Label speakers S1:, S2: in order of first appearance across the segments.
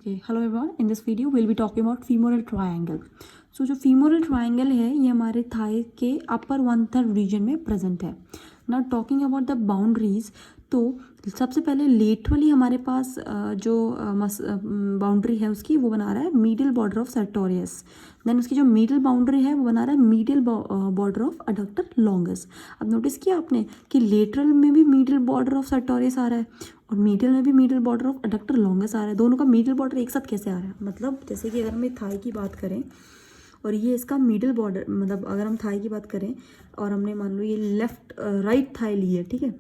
S1: Okay, hello everyone. In this video, we'll be talking about femoral triangle. So जो femoral triangle है ये हमारे Thai के upper 1/3 region में present है. Now talking about the boundaries, तो सबसे पहले लेटरली हमारे पास जो बाउंड्री है उसकी वो बना रहा है medial border of sartorius. Then उसकी जो मीडियल बाउंड्री है वो बना रहा है medial border of adductor longus. अब नोटिस किया आपने कि लेटरल में भी मीडियल बॉर्डर ऑफ सर्टोरियस आ रहा है और मीडियल में भी medial border of adductor longus आ रहा है. दोनों का मीडियल बॉर्डर एक साथ कैसे आ रहा है? मतलब जैसे कि अगर हम थाई की बात करें और ये इसका मिडिल बॉर्डर, मतलब अगर हम थाई की बात करें और हमने मान लो ये लेफ्ट राइट थाई ली है, ठीक है,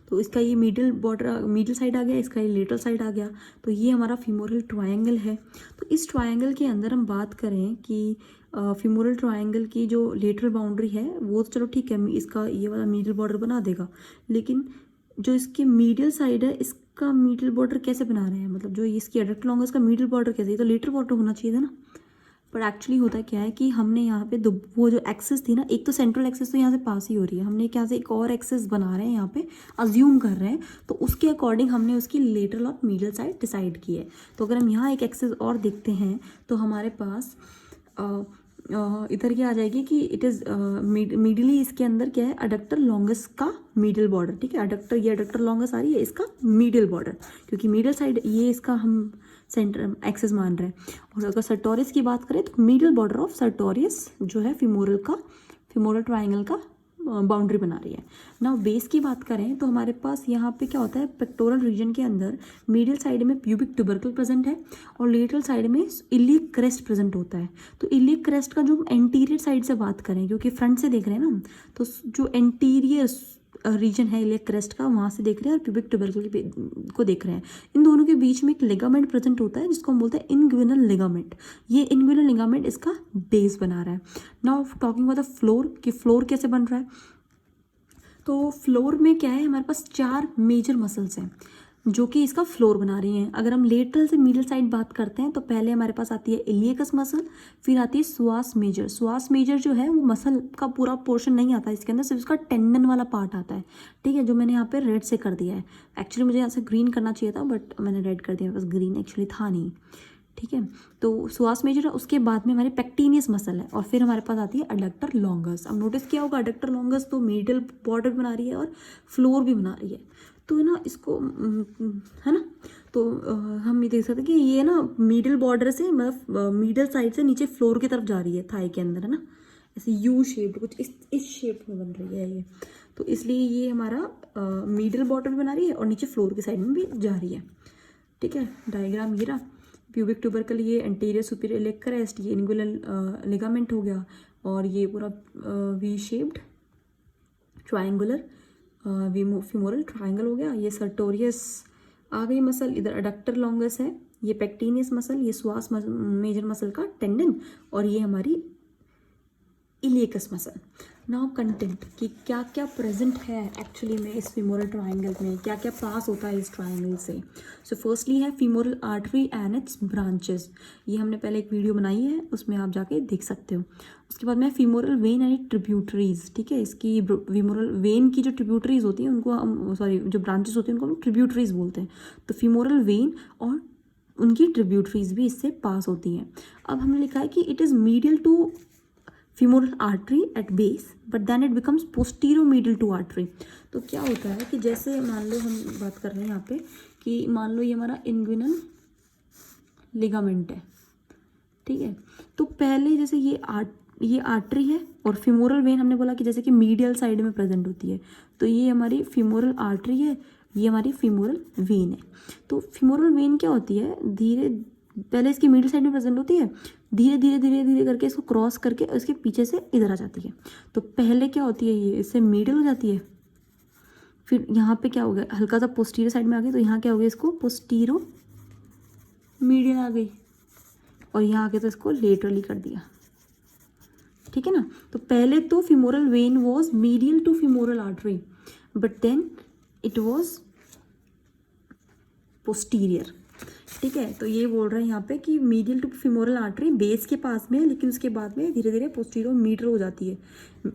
S1: तो इसका ये मिडिल बॉर्डर मिडिल साइड आ गया, इसका ये लेटरल साइड आ गया, तो ये हमारा फीमोरल ट्रायंगल है. तो इस ट्रायंगल के अंदर हम बात करें कि फीमोरल ट्रायंगल की जो लेटरल बाउंड्री है वो तो चलो ठीक है, इसका ये वाला मिडिल बॉर्डर बना देगा, लेकिन जो इसकी मीडियल साइड है इसका मिडिल बॉर्डर कैसे बना रहे हैं? मतलब जो इसकी एडक्टर लॉन्गस का मिडिल बॉर्डर कैसे, ये तो लेटरल बॉर्डर होना चाहिए था ना. पर एक्चुअली होता क्या है कि हमने यहाँ पे वो जो एक्सेस थी ना, एक तो सेंट्रल एक्सेस तो यहाँ से पास ही हो रही है, हमने यहाँ से एक और एक्सेस बना रहे हैं, यहाँ पे अज्यूम कर रहे हैं, तो उसके अकॉर्डिंग हमने उसकी लेटरल और मीडियल साइड डिसाइड की है. तो अगर हम यहाँ एक एक्सेस और देखते हैं तो हमारे पास इधर क्या आ जाएगी कि इट इज़ मिडिली इसके अंदर क्या है, अडक्टर लॉन्गस का मीडियल बॉर्डर. ठीक है, अडक्टर ये अडक्टर लॉन्गस आ रही है, इसका मीडियल बॉर्डर, क्योंकि मीडियल साइड ये इसका हम सेंटर एक्सेस मान रहे हैं. और अगर सर्टोरियस की बात करें तो मीडियल बॉर्डर ऑफ सर्टोरियस जो है फीमोरल ट्रायंगल का बाउंड्री बना रही है. नाउ बेस की बात करें तो हमारे पास यहाँ पे क्या होता है, पेक्टोरल रीजन के अंदर मीडियल साइड में प्यूबिक ट्यूबरकल प्रेजेंट है और लेटरल साइड में इलियक क्रेस्ट प्रेजेंट होता है. तो इलियक क्रेस्ट का जो हम एंटीरियर साइड से बात करें, क्योंकि फ्रंट से देख रहे हैं ना, तो जो एंटीरियर रीजन है इलियक क्रेस्ट का, वहाँ से देख रहे हैं और प्यूबिक ट्यूबरकल को देख रहे हैं. इन दोनों के बीच में एक लिगामेंट प्रेजेंट होता है जिसको हम बोलते हैं इनग्विनल लिगामेंट. ये इनग्विनल लिगामेंट इसका बेस बना रहा है. Now talking about the floor, कि फ्लोर कैसे बन रहा है, तो फ्लोर में क्या है, हमारे पास 4 मेजर मसल्स हैं जो कि इसका फ्लोर बना रही हैं. अगर हम लेटरल से मिडिल साइड बात करते हैं तो पहले हमारे पास आती है इलियकस मसल, फिर आती है स्वास मेजर. स्वास मेजर जो है वो मसल का पूरा पोर्शन नहीं आता इसके अंदर, सिर्फ उसका टेंडन वाला पार्ट आता है. ठीक है, जो मैंने यहाँ पे रेड से कर दिया है. एक्चुअली मुझे यहाँ से ग्रीन करना चाहिए था बट मैंने रेड कर दिया, बस ग्रीन एक्चुअली था नहीं. ठीक है, तो स्वास मेजर है, उसके बाद में हमारी पेक्टिनियस मसल है और फिर हमारे पास आती है अडक्टर लॉन्गस. अब नोटिस किया होगा अडक्टर लॉन्गस तो मिडिल बॉर्डर बना रही है और फ्लोर भी बना रही है. तो ना इसको है ना, तो हम ये देख सकते हैं कि ये ना मिडिल बॉर्डर से, मतलब मिडिल साइड से नीचे फ्लोर की तरफ जा रही है थाई के अंदर, है ना, ऐसे यू शेप्ड कुछ इस शेप में बन रही है ये. तो इसलिए ये हमारा मिडिल बॉर्डर बना रही है और नीचे फ्लोर की साइड में भी जा रही है. ठीक है, डायग्राम ये रहा. प्यूबिक ट्यूबरकल ये एंटीरियर सुपीरियर इलियक क्रेस्ट, ये इनग्विनल लिगामेंट हो गया और ये पूरा V shaped triangular femoral triangle हो गया. ये सर्टोरियस आ गई मसल, इधर अडक्टर लॉन्गस है, ये पेक्टिनियस मसल, ये स्वास मेजर मसल का टेंडन और ये हमारी इलियकस मसल. नाउ कंटेंट, कि क्या क्या प्रेजेंट है एक्चुअली में इस फीमोरल ट्रायंगल में, क्या क्या पास होता है इस ट्रायंगल से. सो फर्स्टली है femoral artery and it's branches. ये हमने पहले एक वीडियो बनाई है, उसमें आप जाके देख सकते हो. उसके बाद में फीमोरल वेन एंड ट्रिब्यूटरीज. ठीक है, इसकी फीमोरल वेन की जो ट्रिब्यूटरीज होती हैं उनको हम जो ब्रांचेस होती हैं उनको हम ट्रिब्यूटरीज बोलते हैं. तो फीमोरल वेन और उनकी ट्रिब्यूटरीज भी इससे पास होती हैं. अब हमने लिखा है कि it is medial to femoral artery at base but then it becomes posterior-medial to artery. तो क्या होता है कि जैसे मान लो हम बात कर रहे हैं यहाँ पे कि मान लो ये हमारा इंग्विनल लिगामेंट है. ठीक है, तो पहले जैसे ये आर्टरी है और फीमोरल वेन हमने बोला कि जैसे कि मीडियल साइड में प्रेजेंट होती है, तो ये हमारी फीमोरल आर्टरी है, ये हमारी फीमोरल वेन है. तो फीमोरल वेन क्या होती है, पहले इसकी मिडिल साइड में प्रेजेंट होती है, धीरे धीरे धीरे धीरे करके इसको क्रॉस करके इसके पीछे से इधर आ जाती है. तो पहले क्या होती है, ये इससे मिडिल हो जाती है, फिर यहाँ पे क्या हो गया, हल्का सा पोस्टीरियर साइड में आ गई, तो यहाँ क्या हो गया, इसको पोस्टीरो मीडियल आ गई और यहाँ आके तो इसको लेटरली कर दिया. ठीक है ना, तो पहले तो femoral vein was medial to femoral artery but then it was posterior. ठीक है। तो ये बोल रहे हैं यहाँ पे कि medial to femoral artery base के पास में है, लेकिन उसके बाद में धीरे धीरे पोस्टीरियर मीडल हो जाती है,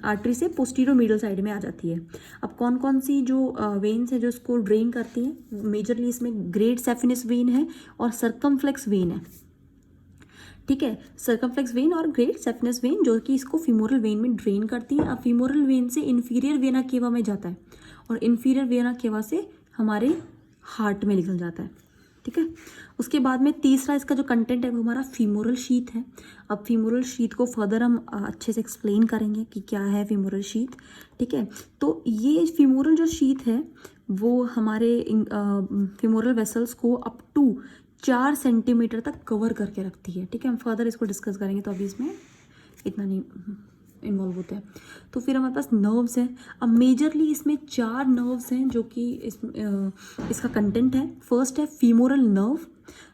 S1: आर्टरी से पोस्टीरियर मीडल साइड में आ जाती है। अब कौन कौन सी जो वेन्स है जो इसको ड्रेन करती हैं, मेजरली इसमें ग्रेट सेफिनस वेन है और सर्कमफ्लेक्स वेन है। ठीक है, सर्कमफ्लेक्स वेन और ग्रेट सेफिनस वेन जो कि इसको फीमोरल वेन में ड्रेन करती है। अब फीमोरल वेन से इन्फीरियर वेना केवा में जाता है और इन्फीरियर वेना केवा से हमारे हार्ट में निकल जाता है। ठीक है, उसके बाद में तीसरा इसका जो कंटेंट है वो हमारा फीमोरल शीथ है। अब फीमोरल शीथ को फर्दर हम अच्छे से एक्सप्लेन करेंगे कि क्या है फीमोरल शीथ। ठीक है, तो ये फीमोरल जो शीथ है वो हमारे फीमोरल वेसल्स को अप टू 4 सेंटीमीटर तक कवर करके रखती है। ठीक है, हम फर्दर इसको डिस्कस करेंगे, तो अभी इसमें इतना नहीं इन्वॉल्व होते हैं। तो फिर हमारे पास नर्व्स हैं। अब मेजरली इसमें 4 नर्व्स हैं जो कि इसका कंटेंट है। फर्स्ट है फीमोरल नर्व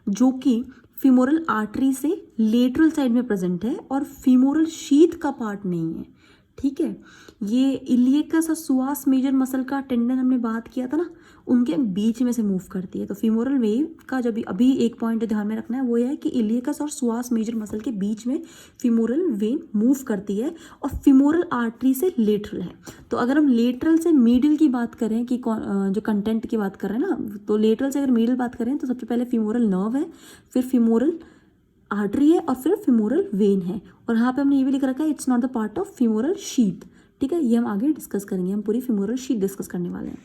S1: जो कि फीमोरल आर्टरी से लेटरल साइड में प्रेजेंट है और फीमोरल शीथ का पार्ट नहीं है। ठीक है, ये इलियकस और सुआस मेजर मसल का टेंडन हमने बात किया था ना, उनके बीच में से मूव करती है। तो फीमोरल वेव का जब अभी एक पॉइंट ध्यान में रखना है वो है कि इलियकस और सुआस मेजर मसल के बीच में फीमोरल वेन मूव करती है और फीमोरल आर्टरी से लेटरल है। तो अगर हम लेटरल से मीडिल की बात करें कि जो कंटेंट की बात कर रहे हैं ना, तो लेटरल से अगर मीडिल बात करें तो सबसे पहले फीमोरल नर्व है, फिर फीमोरल आर्टरी है और फिर फीमोरल वेन है। और यहाँ पे हमने ये भी लिख रखा है it's not the part of femoral sheath. ठीक है, ये हम आगे डिस्कस करेंगे, हम पूरी फीमोरल शीथ डिस्कस करने वाले हैं।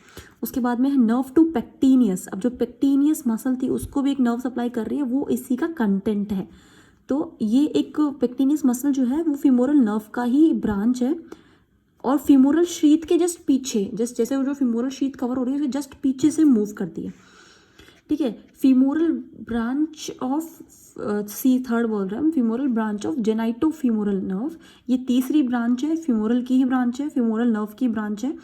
S1: उसके बाद में है नर्व टू पेक्टिनियस। अब जो पेक्टिनियस मसल थी उसको भी एक नर्व सप्लाई कर रही है, वो इसी का कंटेंट है। तो ये एक पेक्टिनियस मसल जो है वो फीमोरल नर्व का ही ब्रांच है और फीमोरल शीथ के जस्ट पीछे, जैसे वो जो फीमोरल शीथ कवर हो रही है उसके जस्ट पीछे से मूव करती है। ठीक है, फीमोरल ब्रांच ऑफ थर्ड बोल रहे हैं हम, femoral branch of genitofemoral nerve. ये तीसरी ब्रांच है, फीमोरल की ही ब्रांच है, फीमोरल नर्व की ब्रांच है।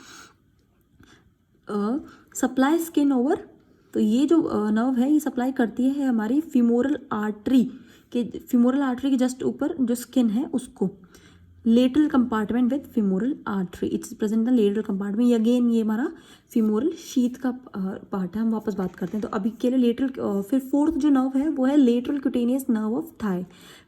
S1: सप्लाई स्किन ओवर, तो ये जो नर्व है ये सप्लाई करती है हमारी फीमोरल आर्टरी के जस्ट ऊपर जो स्किन है उसको। Lateral compartment with femoral artery, it's present the lateral compartment. ये अगेन ये हमारा फीमोरल शीथ का पार्ट है, हम वापस बात करते हैं। तो अभी के लिए लेटरल, फिर फोर्थ जो नर्व है वो है lateral cutaneous nerve of thigh,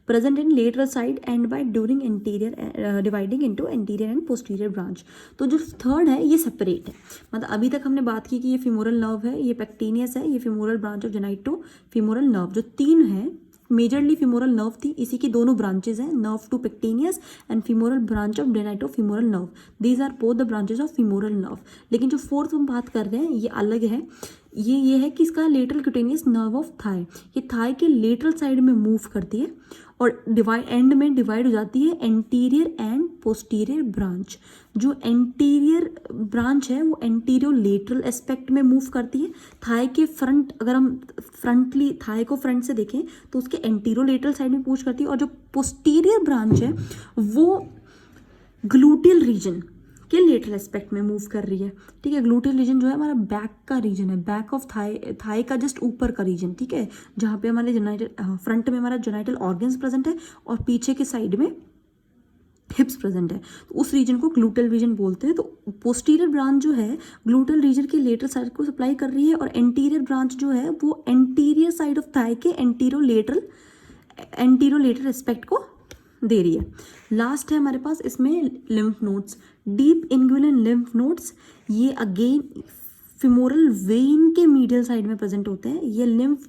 S1: present in lateral side and by during interior dividing into anterior and posterior branch. तो जो थर्ड है ये सेपरेट है, मतलब अभी तक हमने बात की कि ये फीमोरल नर्व है, ये पेक्टिनियस है, ये femoral branch of genitofemoral nerve. जो तीन है मेजरली फीमोरल नर्व थी, इसी की दोनों ब्रांचेज हैं, nerve to pectineus and femoral branch of genitofemoral nerve. These are both the branches of femoral nerve. लेकिन जो फोर्थ हम बात कर रहे हैं ये अलग है, ये है कि इसका lateral cutaneous nerve of Thai, ये थाई के लेटरल साइड में मूव करती है और एंड में डिवाइड हो जाती है एंटीरियर एंड पोस्टीरियर ब्रांच। जो एंटीरियर ब्रांच है वो एंटीरियर लेटरल एस्पेक्ट में मूव करती है। थाई के फ्रंट, अगर हम फ्रंटली थाई को फ्रंट से देखें तो उसके एंटीरियर लेटरल साइड में मूव करती है। और जो पोस्टीरियर ब्रांच है वो ग्लूटियल रीजन के लेटरल एस्पेक्ट में मूव कर रही है। ठीक है, ग्लूटियल रीजन जो है हमारा बैक का रीजन है, बैक ऑफ थाई का जस्ट ऊपर का रीजन। ठीक है, जहाँ पे हमारे जेनाइटल फ्रंट में हमारा जेनाइटल ऑर्गन्स प्रेजेंट है और पीछे के साइड में हिप्स प्रेजेंट है, तो उस रीजन को ग्लूटल रीजन बोलते हैं। तो पोस्टीरियर ब्रांच जो है ग्लूटल रीजन के लेटरल साइड को सप्लाई कर रही है और एंटीरियर ब्रांच जो है वो एंटीरियर साइड ऑफ थाई के एंटीरो लेटरल एस्पेक्ट को दे रही है। लास्ट है हमारे पास इसमें lymph nodes, deep inguinal lymph nodes. ये अगेन फीमोरल वेन के मीडियल साइड में प्रेजेंट होते हैं। ये lymph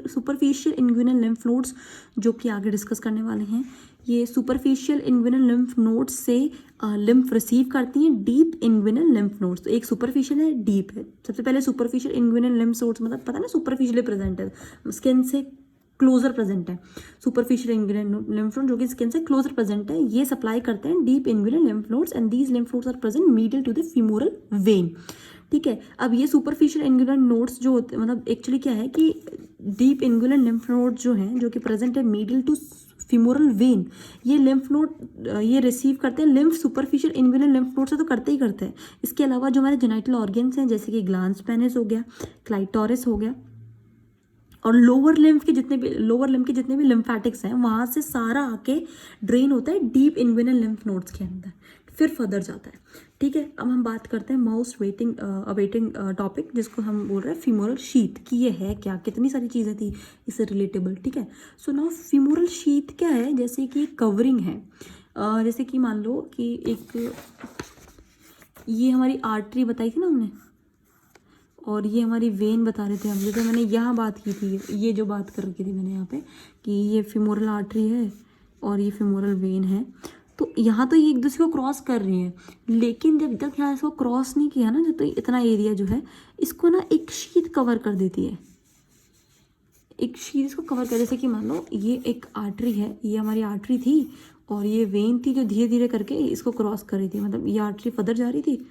S1: superficial inguinal lymph nodes जो कि आगे डिस्कस करने वाले हैं, ये सुपरफिशियल इंग्विनल लिम्फ नोड्स से लिम्फ रिसीव करती हैं डीप इंग्विनल लिम्फ नोड्स। तो एक सुपरफिशियल है, डीप है। सबसे पहले सुपरफिशियल इंग्विनल लिम्फ नोड्स मतलब पता ना सुपरफिशियली प्रेजेंट है, स्किन से क्लोजर प्रेजेंट है। सुपरफिशियल इंग्विनल लिम्फ नोड जो कि स्किन से क्लोजर प्रेजेंट है, ये सप्लाई करते हैं deep inguinal lymph nodes and these lymph nodes are present medial to the femoral vein. ठीक है, अब ये सुपरफिशियल इंग्विनल नोड्स जो होते मतलब एक्चुअली क्या है कि डीप इंग्विनल लिम्फ नोड जो हैं जो कि प्रेजेंट है मीडियल टू फीमोरल वेन, ये लिम्फ नोड ये रिसीव करते हैं lymph superficial inguinal lymph node से तो करते ही करते हैं। इसके अलावा जो हमारे जेनाइटल ऑर्गन्स हैं जैसे कि ग्लांस पेनिस हो गया, क्लाइटोरिस हो गया और लोअर लिम्फ के जितने भी लिम्फेटिक्स हैं वहाँ से सारा आके ड्रेन होता है डीप इंग्विनल लिम्फ नोड्स के अंदर, फिर फर्दर जाता है। ठीक है, अब हम बात करते हैं मोस्ट अवेटिंग टॉपिक जिसको हम बोल रहे हैं फीमोरल शीथ, कि ये है क्या, कितनी सारी चीज़ें थी इससे रिलेटेबल। ठीक है, सो नाउ फीमोरल शीथ क्या है, जैसे कि कवरिंग है, जैसे कि मान लो कि एक ये हमारी आर्टरी बताई थी ना हमने, और ये हमारी वेन बता रहे थे हम, जैसे मैंने यहाँ बात की थी, ये जो बात कर रखी थी मैंने यहाँ पे कि ये फीमोरल आर्टरी है और ये फीमोरल वेन है, तो यहाँ तो ये एक दूसरे को क्रॉस कर रही है, लेकिन जब तक यहाँ इसको क्रॉस नहीं किया ना, जब तो इतना एरिया जो है इसको ना एक शीट कवर कर देती है, एक शीट इसको कवर कर, जैसे कि मान लो ये एक आर्टरी है, ये हमारी आर्टरी थी और ये वेन थी जो धीरे धीरे करके इसको क्रॉस कर रही थी, मतलब ये आर्टरी फर्दर जा रही थी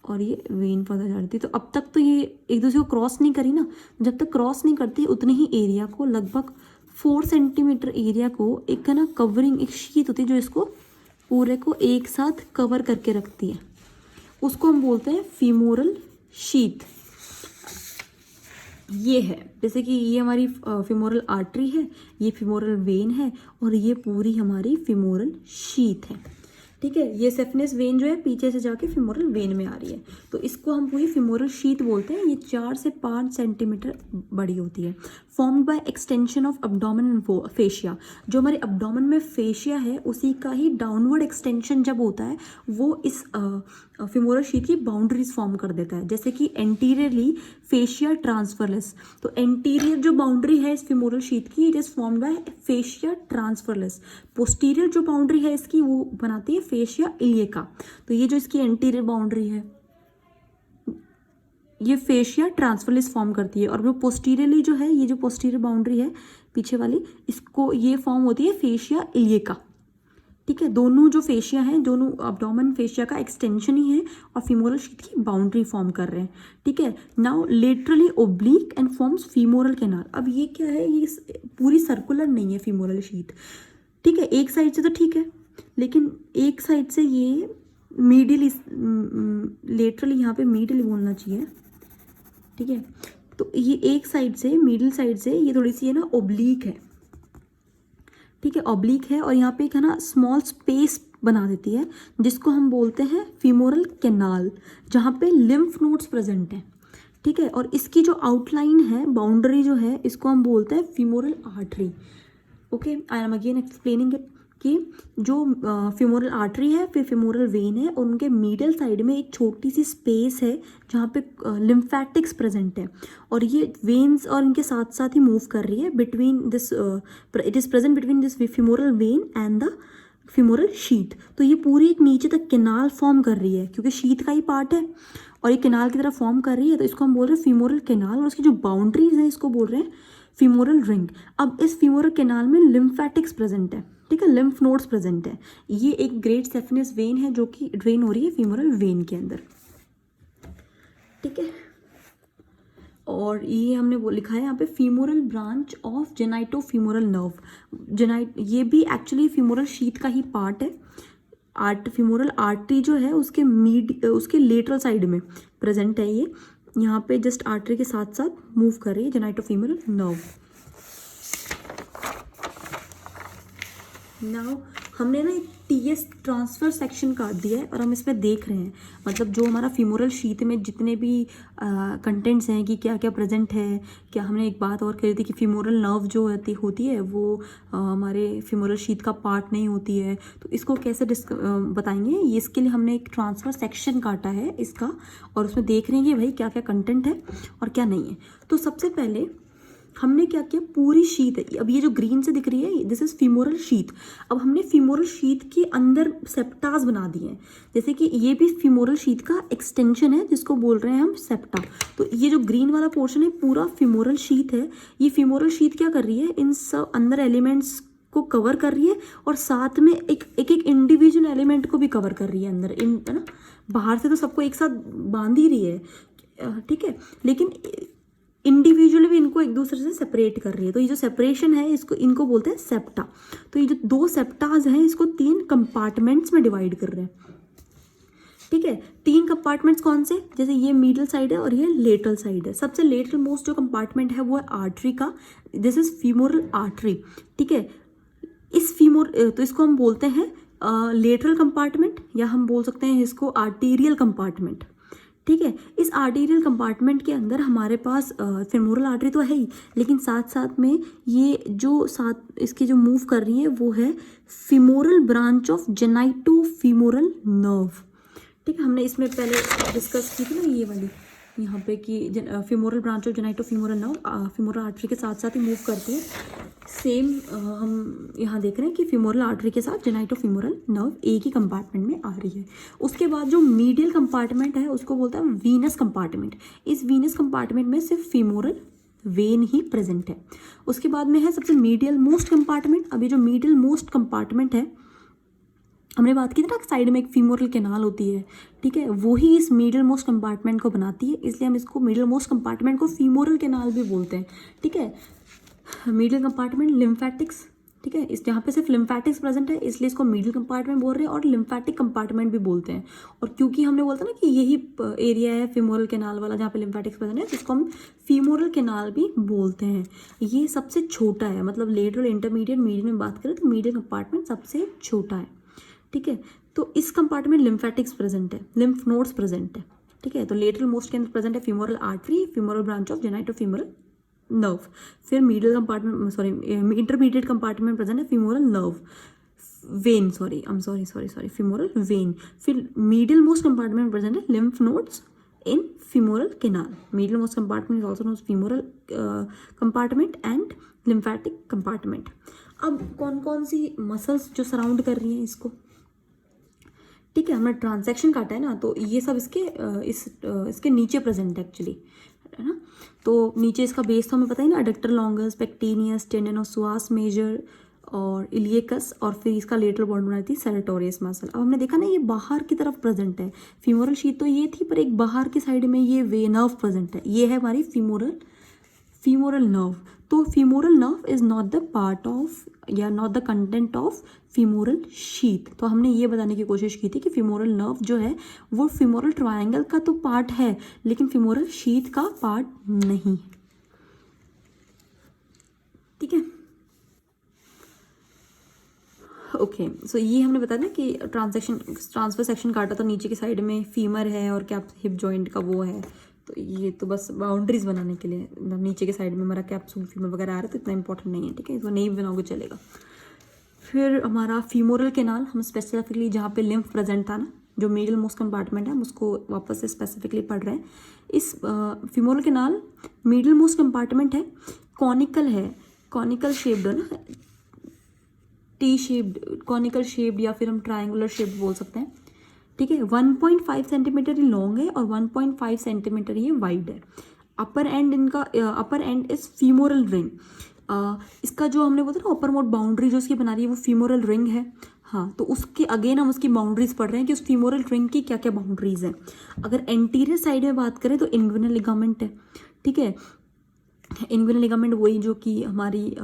S1: और ये वेन फर्दर जा रही थी। तो अब तक तो ये एक दूसरे को क्रॉस नहीं करी ना, जब तक क्रॉस नहीं करती उतने ही एरिया को, लगभग 4 सेंटीमीटर एरिया को एक ना कवरिंग, एक शीट होती है जो इसको पूरे को एक साथ कवर करके रखती है, उसको हम बोलते हैं फीमोरल शीथ। ये है, जैसे कि ये हमारी फीमोरल आर्टरी है, ये फीमोरल वेन है और ये पूरी हमारी फीमोरल शीथ है। ठीक है, ये सेफनेस वेन जो है पीछे से जाके फीमोरल वेन में आ रही है, तो इसको हम पूरी फीमोरल शीथ बोलते हैं। ये 4 से 5 सेंटीमीटर बड़ी होती है, formed by extension of abdomen and fascia. जो हमारे अब्डोमेन में फेशिया है उसी का ही डाउनवर्ड एक्सटेंशन जब होता है वो इस फीमोरल शीथ की बाउंड्रीज फॉर्म कर देता है, जैसे कि एंटीरियरली फेशिया ट्रांसफरलेस। तो एंटीरियर जो बाउंड्री है इस फीमोरल शीथ की, it is formed by fascia transversalis. Posterior जो बाउंड्री है इसकी वो बनाती है फेशिया इलियका। तो ये जो इसकी एंटीरियर बाउंड्री है ये फेशिया ट्रांसफरलेस फॉर्म करती है, और वो पोस्टीरियरली जो है, ये जो पोस्टीरियर बाउंड्री है पीछे वाली, इसको ये फॉर्म होती है फेशिया इलियका। ठीक है, दोनों जो फेशिया हैं, दोनों अब्डोमेन फेशिया का एक्सटेंशन ही है और फीमोरल शीथ की बाउंड्री फॉर्म कर रहे हैं। ठीक है, now laterally oblique and forms femoral canal. अब ये क्या है, ये पूरी सर्कुलर नहीं है फीमोरल शीथ। ठीक है, एक साइड से तो ठीक है, लेकिन एक साइड से ये मिडिल, लेटरली यहाँ पे मिडिल बोलना चाहिए। ठीक है, तो ये एक साइड से, मिडिल साइड से ये थोड़ी सी है ना ओब्लिक है। ठीक है, ऑब्लिक है और यहाँ पे एक है ना स्मॉल स्पेस बना देती है जिसको हम बोलते हैं फीमोरल कैनाल, जहाँ पे लिम्फ नोड्स प्रेजेंट हैं। ठीक है, और इसकी जो आउटलाइन है, बाउंड्री जो है, इसको हम बोलते हैं femoral artery. Okay, I am again explaining it कि जो फीमोरल आर्टरी है, फिर फीमोरल वेन है, और उनके मिडल साइड में एक छोटी सी स्पेस है जहाँ पे लिम्फेटिक्स प्रेजेंट है, और ये वेन्स और इनके साथ साथ ही मूव कर रही है between this, it is present between this femoral when and the femoral sheath. तो ये पूरी एक नीचे तक कैनाल फॉर्म कर रही है, क्योंकि शीथ का ही पार्ट है और ये कैनाल की तरह फॉर्म कर रही है, तो इसको हम बोल रहे हैं फीमोरल कैनाल, और उसकी जो बाउंड्रीज है इसको बोल रहे हैं फीमोरल रिंग। अब इस फीमोरल कैनाल में लिम्फेटिक्स प्रेजेंट है। ठीक है, लिम्फ नोड्स प्रेजेंट है। ये एक ग्रेट सेफनेस वेन है जो कि ड्रेन हो रही है फीमोरल वेन के अंदर। ठीक है, और ये हमने वो लिखा है यहाँ पे femoral branch of genitofemoral nerve. ये भी एक्चुअली फीमोरल शीथ का ही पार्ट है। फीमोरल आर्टरी जो है उसके लेटरल साइड में प्रेजेंट है। ये यहाँ पे जस्ट आर्टरी के साथ साथ मूव कर रही है जेनाइटो फीमोरल नर्व। नाउ हमने ना एक टीएस ट्रांसफर सेक्शन काट दिया है और हम इसमें देख रहे हैं, मतलब जो हमारा फीमोरल शीथ में जितने भी कंटेंट्स हैं कि क्या क्या प्रेजेंट है। क्या हमने एक बात और कही थी कि फीमोरल नर्व जो होती है वो हमारे फीमोरल शीथ का पार्ट नहीं होती है, तो इसको कैसे बताएंगे, ये इसके लिए हमने एक ट्रांसफर सेक्शन काटा है इसका, और उसमें देख रहे हैं कि भाई क्या क्या कंटेंट है और क्या नहीं है। तो सबसे पहले हमने क्या किया, पूरी शीथ है, अब ये जो ग्रीन से दिख रही है दिस इज फीमोरल शीथ। अब हमने फीमोरल शीथ के अंदर सेप्टास बना दिए हैं, जैसे कि ये भी फीमोरल शीथ का एक्सटेंशन है जिसको बोल रहे हैं हम सेप्टा। तो ये जो ग्रीन वाला पोर्शन है पूरा फीमोरल शीथ है। ये फीमोरल शीथ क्या कर रही है, इन सब अंदर एलिमेंट्स को कवर कर रही है और साथ में एक एक इंडिविजुअल एलिमेंट को भी कवर कर रही है अंदर, है ना। बाहर से तो सबको एक साथ बांध ही रही है, ठीक है, लेकिन इंडिविजुअली भी इनको एक दूसरे से सेपरेट कर रही है। तो ये जो सेपरेशन है इनको बोलते हैं सेप्टा। तो ये जो 2 सेप्टाज हैं इसको 3 कंपार्टमेंट्स में डिवाइड कर रहे हैं। ठीक है, 3 कंपार्टमेंट्स कौन से, जैसे ये मिडल साइड है और ये लेटरल साइड है। सबसे लेटरल मोस्ट जो कंपार्टमेंट है वो है आर्टरी का, दिस इज फीमोरल आर्टरी। ठीक है, तो इसको हम बोलते हैं लेटरल कंपार्टमेंट, या हम बोल सकते हैं इसको आर्टीरियल कंपार्टमेंट। ठीक है, इस आर्टीरियल कंपार्टमेंट के अंदर हमारे पास फेमोरल आर्टरी तो है ही, लेकिन साथ साथ में ये जो साथ इसकी जो मूव कर रही है वो है femoral branch of genitofemoral nerve. ठीक है, हमने इसमें पहले डिस्कस की थी ना ये वाली यहाँ पे कि femoral branch of genitofemoral nerve femoral artery के साथ साथ ही मूव करती है। सेम हम यहाँ देख रहे हैं कि फीमोरल आर्टरी के साथ जेनाइटो फीमोरल नर्व एक ही कंपार्टमेंट में आ रही है। उसके बाद जो मीडियल कंपार्टमेंट है उसको बोलते हैं वीनस कंपार्टमेंट। इस वीनस कंपार्टमेंट में सिर्फ फीमोरल वेन ही प्रेजेंट है। उसके बाद में है सबसे मीडियल मोस्ट कंपार्टमेंट। अभी जो मीडियल मोस्ट कंपार्टमेंट है, हमने बात की थी ना साइड में एक फीमोरल कैनाल होती है, ठीक है, वही इस मिडिल मोस्ट कंपार्टमेंट को बनाती है, इसलिए हम इसको मिडिल मोस्ट कंपार्टमेंट को फीमोरल कैनाल भी बोलते हैं। ठीक है, मिडिल कंपार्टमेंट लिम्फेटिक्स, ठीक है, इस जहाँ पे सिर्फ लिम्फेटिक्स प्रेजेंट है इसलिए इसको मिडिल कंपार्टमेंट बोल रहे हैं और लिम्फेटिक कंपार्टमेंट भी बोलते हैं। और क्योंकि हमने बोलता ना कि यही एरिया है फीमोरल कैनाल वाला जहाँ पे लिम्फेटिक्स प्रेजेंट है, जिसको हम फीमोरल कैनाल भी बोलते हैं। ये सबसे छोटा है, मतलब लेटरल इंटरमीडिएट मीडियल में बात करें तो मीडियल कंपार्टमेंट सबसे छोटा है। ठीक है, तो इस कंपार्टमेंट लिम्फेटिक्स प्रेजेंट है, लिम्फ नोड्स प्रेजेंट है। ठीक है, तो लेटरल मोस्ट के अंदर प्रेजेंट है femoral artery, femoral branch of genitofemoral nerve. फिर middle compartment intermediate compartment present है femoral nerve vein, femoral vein. फिर मिडिल मोस्ट कंपार्टमेंट प्रेजेंट है lymph nodes in femoral canal. Middle most compartment is also known as femoral compartment and lymphatic compartment. अब कौन कौन सी muscles जो surround कर रही हैं इसको, ठीक है, हमने ट्रांसैक्शन काटा है ना, तो ये सब इसके नीचे प्रेजेंट है एक्चुअली, है ना। तो नीचे इसका बेस तो हमें पता ही ना, एडक्टर लॉन्गस, पेक्टेनियस, टेंडनोसोआस मेजर और इलियकस, और फिर इसका लेटरल बॉन्ड बनाती है सेरेटोरियस मसल। अब हमने देखा ना ये बाहर की तरफ प्रेजेंट है, फीमोरल शीथ तो ये थी पर एक बाहर की साइड में ये वे नर्व प्रेजेंट है, ये है हमारी फीमोरल नर्व। तो femoral nerve is not the part of या not the content of femoral sheath. तो हमने ये बताने की कोशिश की थी कि फीमोरल नर्व जो है वो फीमोरल ट्रायंगल का तो पार्ट है लेकिन फीमोरल शीथ का पार्ट नहीं है। ठीक है, ओके, सो ये हमने बताया ना कि ट्रांसफर सेक्शन काटा तो नीचे की साइड में फीमर है और कैप हिप जॉइंट का वो है, तो ये तो बस बाउंड्रीज बनाने के लिए, मतलब नीचे के साइड में हमारा कैप्सूल फीमर वगैरह आ रहा है तो इतना इंपॉर्टेंट नहीं है। ठीक है, इसको नहीं बनाओगे चलेगा। फिर हमारा फीमोरल कैनाल, हम स्पेसिफिकली जहाँ पे लिम्फ प्रेजेंट था ना, जो मिडिल मोस्ट कंपार्टमेंट है, हम उसको वापस से स्पेसिफिकली पढ़ रहे हैं। इस femoral canal middle most compartment है, कॉनिकल है, कॉनिकल शेप्ड है ना, टी शेप्ड, कॉनिकल शेप्ड या फिर हम ट्रायंगुलर शेप्ड बोल सकते हैं। ठीक है, 1.5 सेंटीमीटर ही लॉन्ग है और 1.5 सेंटीमीटर ये वाइड है। अपर एंड इज फीमोरल रिंग। इसका जो हमने बोला ना अपर मोस्ट बाउंड्री जो उसकी बना रही है वो फीमोरल रिंग है। हाँ, तो उसके अगेन हम उसकी बाउंड्रीज पढ़ रहे हैं कि उस फीमोरल रिंग की क्या क्या बाउंड्रीज हैं। अगर एंटीरियर साइड में बात करें तो इंग्विनल लिगामेंट है। ठीक है, इंग्विनल लिगामेंट वही जो कि हमारी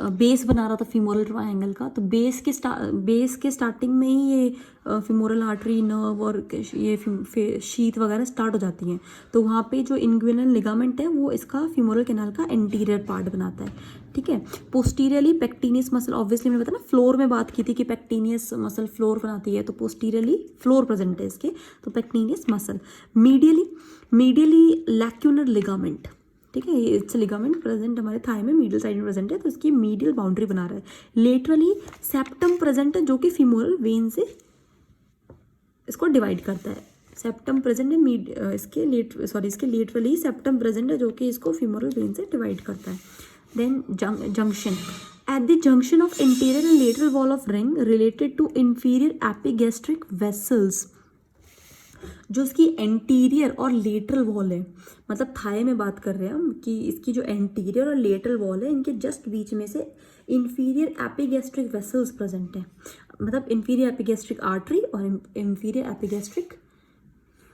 S1: बेस बना रहा था फीमोरल ट्रायंगल का, तो बेस के स्टार्टिंग में ही ये फीमोरल आर्टरी, नर्व और ये शीथ वगैरह स्टार्ट हो जाती हैं। तो वहाँ पे जो इंग्विनल लिगामेंट है वो इसका फीमोरल कैनाल का इंटीरियर पार्ट बनाता है। ठीक है, पोस्टीरियरली पेक्टिनियस मसल, ऑब्वियसली मैंने बताया ना फ्लोर में बात की थी कि पेक्टिनियस मसल फ्लोर बनाती है, तो पोस्टीरियरली फ्लोर प्रेजेंट है इसके, तो पेक्टिनियस मसल। मीडियली लैक्यूनर लिगामेंट, ठीक है, ये इट्स लिगामेंट प्रेजेंट हमारे थाई में मिडिल साइड में प्रेजेंट है, तो इसकी मीडियल बाउंड्री बना रहा है। लेटरली सेप्टम प्रेजेंट है जो कि फीमोरल वेन से इसको डिवाइड करता है। सेप्टम प्रेजेंट है इसके लेटरली सेप्टम प्रेजेंट है जो कि इसको फीमोरल वेन से डिवाइड करता है। Then junction, at the junction of interior and lateral wall of ring related to inferior epigastric vessels, जो इसकी एंटीरियर और लेटरल वॉल है, मतलब थाई में बात कर रहे हैं हम कि इसकी जो एंटीरियर और लेटरल वॉल है इनके जस्ट बीच में से इंफीरियर एपिगैस्ट्रिक वेसल्स प्रेजेंट है, मतलब इंफीरियर एपिगैस्ट्रिक आर्टरी और इंफीरियर एपिगैस्ट्रिक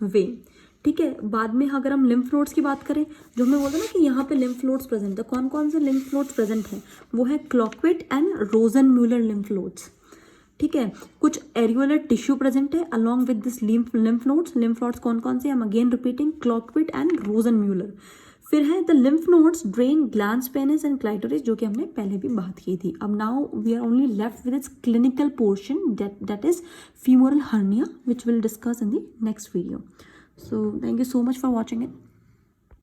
S1: वेन। ठीक है, बाद में अगर हम लिम्फ नोड्स की बात करें, जो हमें बोलते हैं ना कि यहाँ पे लिम्फ नोड्स प्रेजेंट है, कौन कौन से लिम्फ नोड्स प्रेजेंट हैं, वो है Cloquet and Rosenmuller lymph nodes. ठीक है, कुछ एरियोलर टिश्यू प्रेजेंट है along with this lymph nodes. Lymph nodes कौन कौन से, हम again repeating, Cloquet and Rosenmuller. फिर है the lymph nodes drain glands penis and clitoris, जो कि हमने पहले भी बात की थी. अब now we are only left with its clinical portion that is femoral hernia, which we'll discuss in the next video. So thank you so much for watching it.